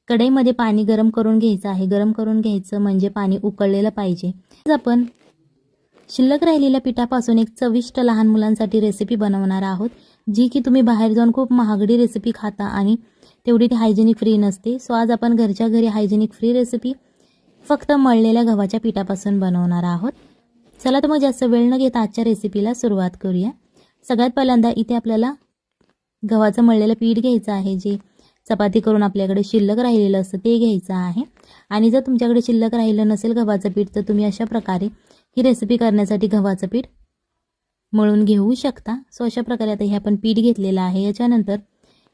कढईमध्ये पाणी गरम करून घ्यायचं आहे। गरम करून घ्यायचं म्हणजे पाणी उकळलेलं पाहिजे। आज आपण शिल्लक राहिलेल्या पिठापासून एक चविष्ट लहान मुलांसाठी रेसिपी बनवणार आहोत, जी की तुम्ही बाहेर जाऊन खूप महागडी रेसिपी खाता आणि तेवढी ती हायजेनिक फ्री नसते। सो आज आपण घरच्या घरी हायजेनिक फ्री रेसिपी फक्त मळलेल्या गव्हाच्या पिठापासून बनवणार आहोत। चला तर मग जास्त वेळ न घेता आजच्या रेसिपीला सुरुवात करूया। सगळ्यात पहिल्यांदा इथे आपल्याला गव्हाचं मळलेलं पीठ घ्यायचं आहे, जे चपाती करून आपल्याकडे शिल्लक राहिलेलं असतं ते घ्यायचं आहे। आणि जर तुमच्याकडे शिल्लक राहिलं नसेल गव्हाचं पीठ तर तुम्ही अशा प्रकारे ही रेसिपी करण्यासाठी गव्हाचं पीठ मळून घेऊ शकता। सो अशा प्रकारे आता हे आपण पीठ घेतलेलं आहे। याच्यानंतर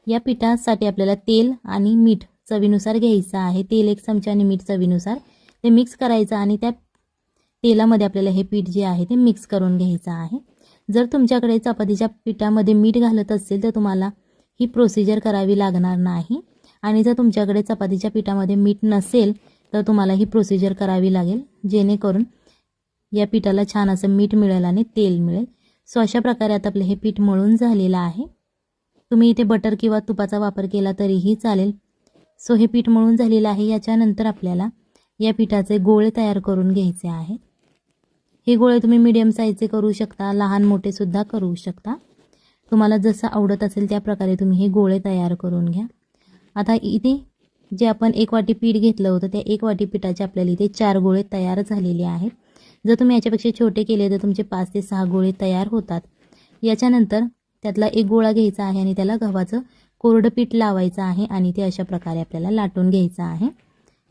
या पिठासाठी आपल्याला तेल आणि मीठ चवीनुसार घ्यायचं आहे। तेल 1 चमचा आणि मीठ चवीनुसार ते मिक्स करायचं आणि त्या तेलामध्ये आपल्याला हे पीठ जे आहे ते मिक्स करून घ्यायचं आहे। जर तुमच्याकडे चपातीच्या पिठामध्ये मीठ घालत असेल तर तुम्हाला ही प्रोसिजर करावी लागणार नाही, आणि जर तुमच्याकडे चपातीच्या पिठामध्ये मीठ नसेल तर तुम्हाला ही प्रोसिजर करावी लागेल, जेणेकरून या पिठाला छान असं मीठ मिळेल आणि तेल मिळेल। सो अशा प्रकारे आता आपले हे पीठ मळून झालेलं आहे। तुम्ही इथे बटर किंवा तुपाचा वापर केला तरीही चालेल। सो हे पीठ मळून झालेलं आहे। याच्यानंतर आपल्याला या पिठाचे गोळे तयार करून घ्यायचे आहेत। हे गोळे तुम्ही मीडियम साईजचे करू शकता, लहान मोठे सुद्धा करू शकता। तुम्हाला जसं आवडत असेल त्या प्रकारे तुम्ही हे गोळे तयार करून घ्या। आता इथे जे आपण 1 वाटी पीठ घेतलं होतं त्या 1 वाटी पिठाचे आपल्याला इथे 4 गोळे तयार झालेले आहेत। जर तुम्ही याच्यापेक्षा छोटे केले तर तुमचे 5 ते 6 गोळे तयार होतात। याच्यानंतर त्यातला एक गोळा घ्यायचा आहे आणि त्याला गव्हाचं कोरडं पीठ लावायचं आहे आणि ते अशा प्रकारे आपल्याला लाटून घ्यायचं आहे।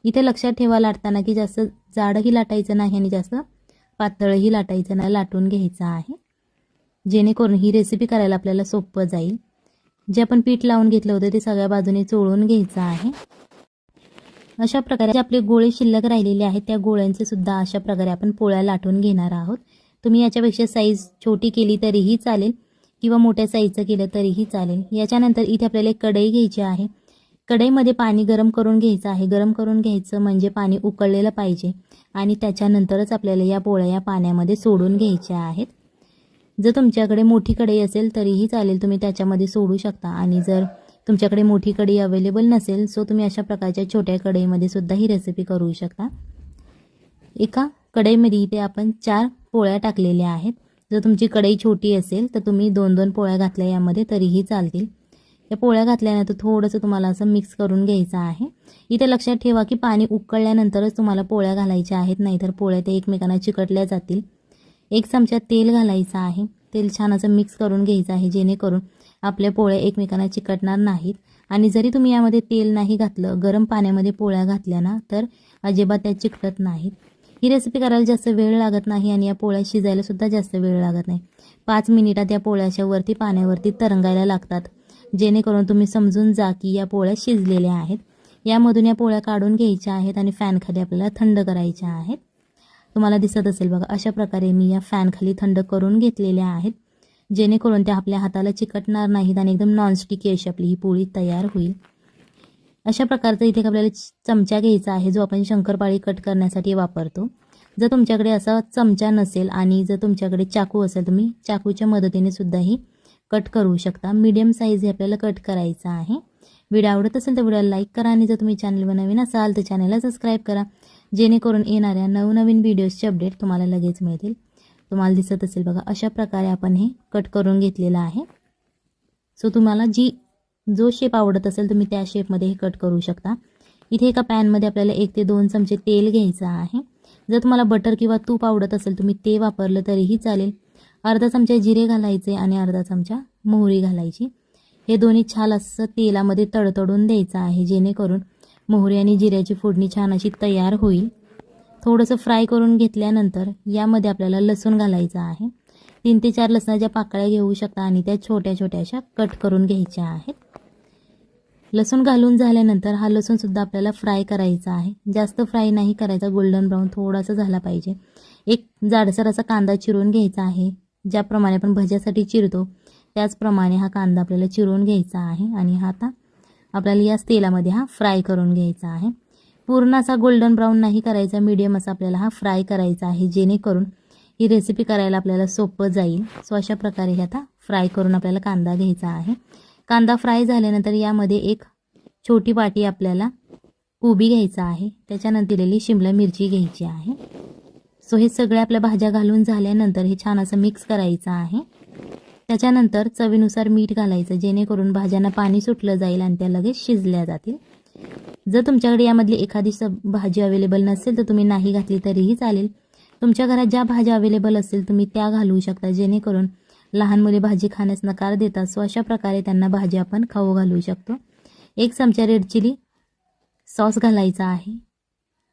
इथे लक्षात ठेवा लाटताना की जास्त जाडही लाटायचं नाही आणि जास्त पातळही लाटायचं नाही, लाटून घ्यायचं आहे, जेणेकरून ही रेसिपी करायला आपल्याला सोपं जाईल। जे आपण पीठ लावून घेतलं होतं ते सगळ्या बाजूने चोळून घ्यायचं आहे। अशा प्रकारे जे आपले गोळे शिल्लक राहिलेले आहेत त्या गोळ्यांचे सुद्धा अशा प्रकारे आपण पोळ्या लाटून घेणार आहोत। तुम्ही याच्यापेक्षा साईज छोटी केली तरीही चालेल किंवा मोठ्या साईजचं केलं तरीही चालेल। याच्यानंतर इथे आपल्याला एक कढई घ्यायची आहे। कढईमध्ये पाणी गरम करून घ्यायचं आहे। गरम करून घ्यायचं म्हणजे पाणी उकळलेलं पाहिजे आणि त्याच्यानंतरच आपल्याला या पोळ्या या पाण्यामध्ये सोडून घ्यायच्या आहेत। जर तुमच्याकडे मोठी कढई असेल तरीही चालेल, तुम्ही त्याच्यामध्ये सोडू शकता, आणि जर तुमच्याकडे मोठी कढई अवेलेबल नसेल सो तुम्ही अशा प्रकारच्या छोट्या कढईमध्ये सुद्धा ही रेसिपी करू शकता। एका कढईमध्ये इथे आपण 4 पोळ्या टाकलेल्या आहेत। जर तुमची कढई छोटी असेल तर तुम्ही 2-2 पोळ्या घातल्या यामध्ये तरीही चालतील। या पोळ्या घातल्यानंतर थोडंसं तुम्हाला असं मिक्स करून घ्यायचं आहे। इथे लक्षात ठेवा की पाणी उकळल्यानंतरच तुम्हाला पोळ्या घालायच्या आहेत, नाहीतर पोळ्या ते एकमेकांना चिकटल्या जातील। 1 चमचा तेल घालायचं आहे। तेल छान असं मिक्स करून घ्यायचं आहे, जेणेकरून आपल्या पोळ्या एकमेकांना चिकटणार नाहीत। आणि जरी तुम्ही यामध्ये तेल नाही घातलं, गरम पाण्यामध्ये पोळ्या घातल्या ना तर अजिबात त्या चिकटत नाहीत। ही रेसिपी करायला जास्त वेळ लागत नाही आणि या पोळ्या शिजायला सुद्धा जास्त वेळ लागत नाही। 5 मिनिटात या पोळ्याच्या वरती पाण्यावरती तरंगायला लागतात, जेणेकरून तुम्ही समजून जा की या पोळ्या शिजलेल्या आहेत। यामधून या पोळ्या काढून घ्यायच्या आहेत आणि फॅनखाली आपल्याला थंड करायच्या आहेत। तुम्हाला दिसत असेल बघा, अशा प्रकारे मी या फॅनखाली थंड करून घेतलेल्या आहेत, जेणेकरून त्या आपल्या हाताला चिकटणार नाहीत आणि एकदम नॉनस्टिकी अशी आपली ही पोळी तयार होईल। अशा प्रकारचा इथे आपल्याला चमचा घ्यायचा आहे, जो आपण शंकरपाळी कट करण्यासाठी वापरतो। जर तुमच्याकडे असा चमचा नसेल आणि जर तुमच्याकडे चाकू असेल, तुम्ही चाकूच्या मदतीने सुद्धा ही कट करू शकता। मीडियम साईज हे आपल्याला कट करायचा आहे। व्हिडिओ आवडत असेल तर व्हिडिओला लाईक करा आणि जर तुम्ही चॅनलवर नवीन असाल तर चॅनलला सबस्क्राईब करा, जेणेकरून येणाऱ्या नवनवीन व्हिडिओजचे अपडेट तुम्हाला लगेच मिळतील। तुम्हाला दिसत असेल बघा, अशा प्रकारे आपण हे कट करून घेतलेलं आहे। सो तुम्हाला जो शेप आवडत असेल तुम्ही त्या शेपमध्ये हे कट करू शकता। इथे एका पॅनमध्ये आपल्याला 1 ते 2 चमचे तेल घ्यायचं आहे। जर तुम्हाला बटर किंवा तूप आवडत असेल तुम्ही ते वापरलं तरीही चालेल। अर्धा चमचा जिरे घालायचे आणि अर्धा चमचा मोहरी घालायची। हे दोन्ही छान असं तेलामध्ये तडतडून द्यायचं आहे, जेणेकरून मोहरी आणि जिऱ्याची फोडणी छान अशी तयार होईल। थोडंसं फ्राय करून घेतल्यानंतर यामध्ये आपल्याला लसूण घालायचं आहे। 3 ते 4 लसणाच्या पाकळ्या घेऊ शकता आणि त्या छोट्या छोट्या अशा कट करून घ्यायच्या आहेत। लसूण घालून झाल्यानंतर हा लसूण सुद्धा आपल्याला फ्राय करायचा आहे। जास्त फ्राय नाही करायचा, गोल्डन ब्राऊन थोडासा झाला पाहिजे। एक जाडसर असा कांदा चिरून घ्यायचा आहे। ज्याप्रमाणे आपण भज्यासाठी चिरतो त्याचप्रमाणे हा कांदा आपल्याला चिरून घ्यायचा आहे आणि हा आता आपल्याला याच तेलामध्ये हा फ्राय करून घ्यायचा आहे। पूर्ण असा गोल्डन ब्राऊन नाही करायचा, मीडियम असा आपल्याला हा फ्राय करायचा आहे, जेणेकरून ही रेसिपी करायला आपल्याला सोपं जाईल। सो अशा प्रकारे हे आता फ्राय करून आपल्याला कांदा घ्यायचा आहे। कांदा फ्राय झाल्यानंतर यामध्ये एक छोटी वाटी आपल्याला कोबी घ्यायचा आहे, त्याच्यानंतर दिलेली शिमला मिरची घ्यायची आहे. सो हे सगळे आपल्या भाज्या घालून झाल्यानंतर हे छान असं मिक्स करायचं आहे. त्याच्यानंतर चवीनुसार मीठ घालायचं, जेणेकरून भाज्यांना पाणी सुटलं जाईल आणि त्या लगेच शिजल्या जातील. जर तुमच्याकडे यामधली एखादी भाजी अवेलेबल नसेल तर तुम्ही नाही घातली तरीही चालेल. तुमच्या घरात ज्या भाज्या अवेलेबल असतील तुम्ही त्या घालू शकता, जेणेकरून लहान मुले भाजी खाण्यास नकार देतात. सो अशा प्रकारे त्यांना भाजी आपण खाऊ घालू शकतो. 1 चमचा रेड चिली सॉस घालायचा आहे.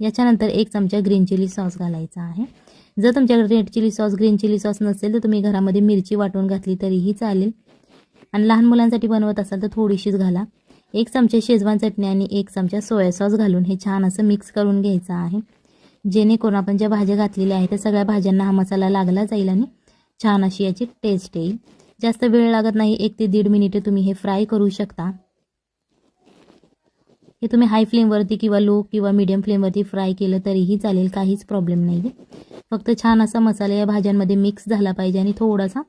याच्यानंतर 1 चमचा ग्रीन चिली सॉस घालायचा आहे. जर तुमच्याकडे red chilli sauce green chilli sauce नसेल तर तुम्ही घरामध्ये मिरची वाटून घातली तरीही चालेल. आणि लहान मुलांसाठी बनवत असाल तर थोडीशीच घाला. 1 चमचा शेजवान चटणी आणि 1 चमचा सोया सॉस घालून हे छान असं मिक्स करून घ्यायचं आहे, जेणेकरून आपण ज्या भाज्या घातलेल्या आहेत त्या सगळ्या भाज्यांना हा मसाला लागला जाईल आणि छान अशी याची टेस्ट येईल. जास्त वेळ लागत नाही, 1 ते 1.5 मिनिटे तुम्ही हे फ्राय करू शकता. हे तुम्ही हाय फ्लेमवरती किंवा लो किंवा मीडियम फ्लेमवरती फ्राय केलं तरीही चालेल, काहीच प्रॉब्लेम नाही. फक्त छान असा मसाला या भाज्यांमध्ये मिक्स झाला पाहिजे आणि थोडासा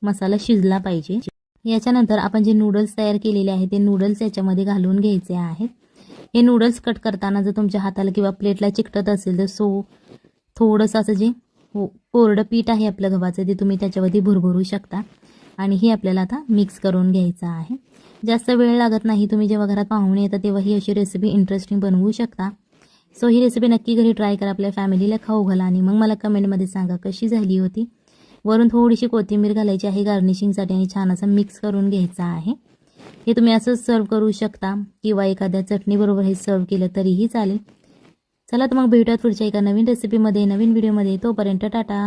मसाला शिजला पाहिजे. याच्यानंतर आपण जे नूडल्स तयार केलेले आहेत ते नूडल्स याच्यामध्ये घालून घ्यायचे आहेत. हे नूडल्स कट करताना जर तुमच्या हाताला किंवा प्लेटला चिकटत असेल तर थोडंसं असं जे कोरडं पीठ आहे आपलं गव्हाचं ते तुम्ही त्याच्यावरती भुरभरू शकता. आणि हे आपल्याला आता मिक्स करून घ्यायचं आहे. जास्त वेळ लागत नाही. तुम्ही जेव्हा घरात पाहुणे येतात तेव्हा ही अशी रेसिपी इंटरेस्टिंग बनवू शकता. सो ही रेसिपी नक्की घरी ट्राय करा, आपल्या फॅमिलीला खाऊ घाला आणि मग मला कमेंटमध्ये सांगा कशी झाली होती. वरून थोडीशी कोथिंबीर घालायची आहे गार्निशिंगसाठी आणि छान असं मिक्स करून घ्यायचं आहे. हे तुम्ही असंच सर्व करू शकता किंवा एखाद्या चटणीबरोबर हे सर्व केलं तरीही चालेल. चला तर मग भेटूयात पुढच्या एका नवीन रेसिपीमध्ये नवीन व्हिडिओमध्ये. तोपर्यंत टाटा.